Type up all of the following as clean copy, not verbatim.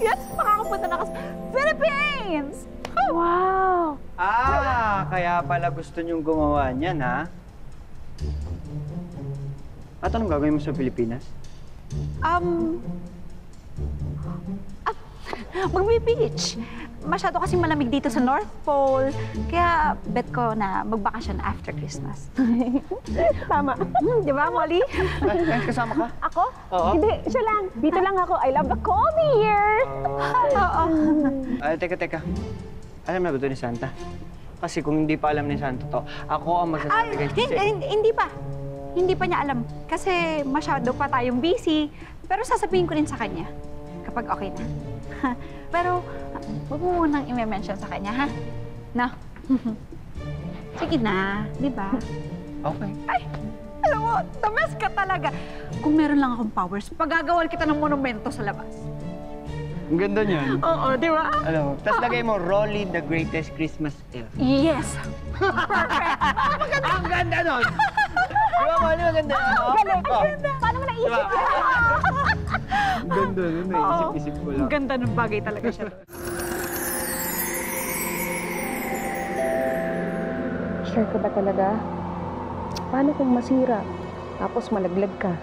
Yes, makakapunta na kasi Philippines! Wow! Kaya pala gusto niyong gumawa niyan, ha? At anong gagawin mo sa Pilipinas? Magbe-beach. Masyado kasing malamig dito sa North Pole. Kaya bet ko na magbakasyon after Christmas. Tama. Di ba, Molly? Kasama ka? Ako? Oo. Hindi, siya lang. Dito lang ako. I love the cold here. Oo. Teka. Alam na ba ito ni Santa? Kasi kung hindi pa alam ni Santa to, ako ang magsasabi kay Hindi pa. Hindi pa niya alam. Kasi masyado pa tayong busy. Pero sasabihin ko rin sa kanya kapag okay na. Pero huwag mo munang i-mention sa kanya, ha? No? Sige na, di ba? Okay. Ay, alam mo, the best ka talaga. Kung meron lang akong powers, pagagawan kita ng monumento sa labas. Ang ganda niyan. Oo, di ba? Alam mo, tapos lagay mo, Rolly, the greatest Christmas ever. Yes! Perfect! Ang ganda nun! Di ba, Molly? Ang ganda. Paano mo naisip yun? Ang ganda nun, naisip-isip ko lang. Ang ganda ng bagay talaga siya. Sure ka ba talaga? Paano kung masira? Tapos malaglag ka?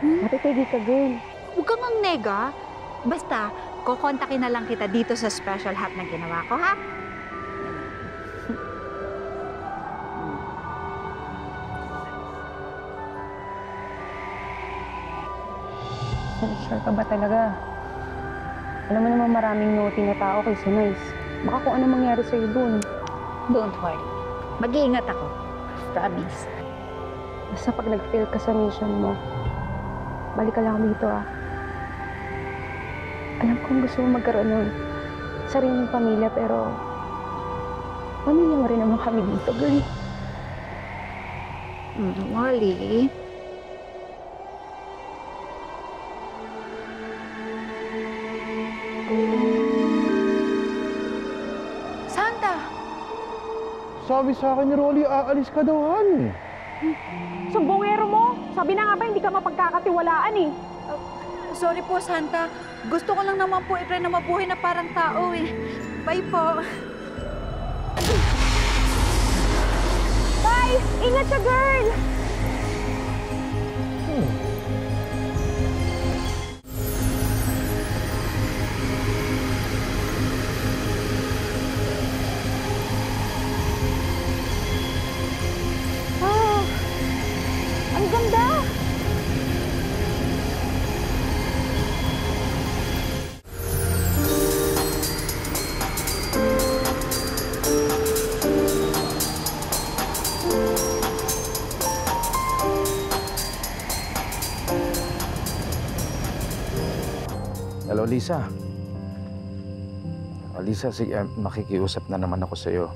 Matitigi ka, girl. Huwag kang ang nega. Basta, kukontakin na lang kita dito sa special hat na ginawa ko, ha? Sure ka ba talaga? Alam mo naman maraming naughty na tao kaysa nice. Baka kung ano mangyari sa'yo dun. Don't worry. Mag-iingat ako. Promise. Basta pag nag-fail ka sa mission mo, balik ka lang dito, ah. Alam kong gusto mo magkaroon ng sariling pamilya, pero pamilya mo rin naman kami dito, girl. Molly. Santa! Sabi sa akin ni Rolly, aalis ka daw, Han. Sumbongero mo! Sabi na nga ba, hindi ka mapagkakatiwalaan eh. Sorry po, Santa. Gusto ko lang naman po i-try na mabuhay na parang tao eh. Bye po. Bye! Ingat ka, girl! Ang ganda! Hello, Lisa. Lisa, sige, makikiusap na naman ako sa'yo.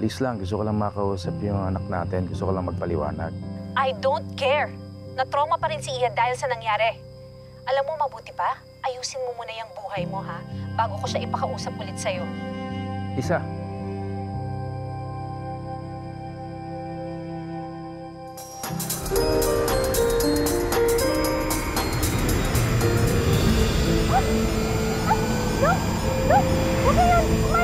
Please lang, gusto ko lang makausap yung anak natin. Gusto ko lang magpaliwanag. I don't care. Na-trauma pa rin si Ian dahil sa nangyari. Alam mo, mabuti pa, ayusin mo muna yung buhay mo, ha? Bago ko siya ipakausap ulit sa'yo. Lisa. No! No! Huwag ka yan!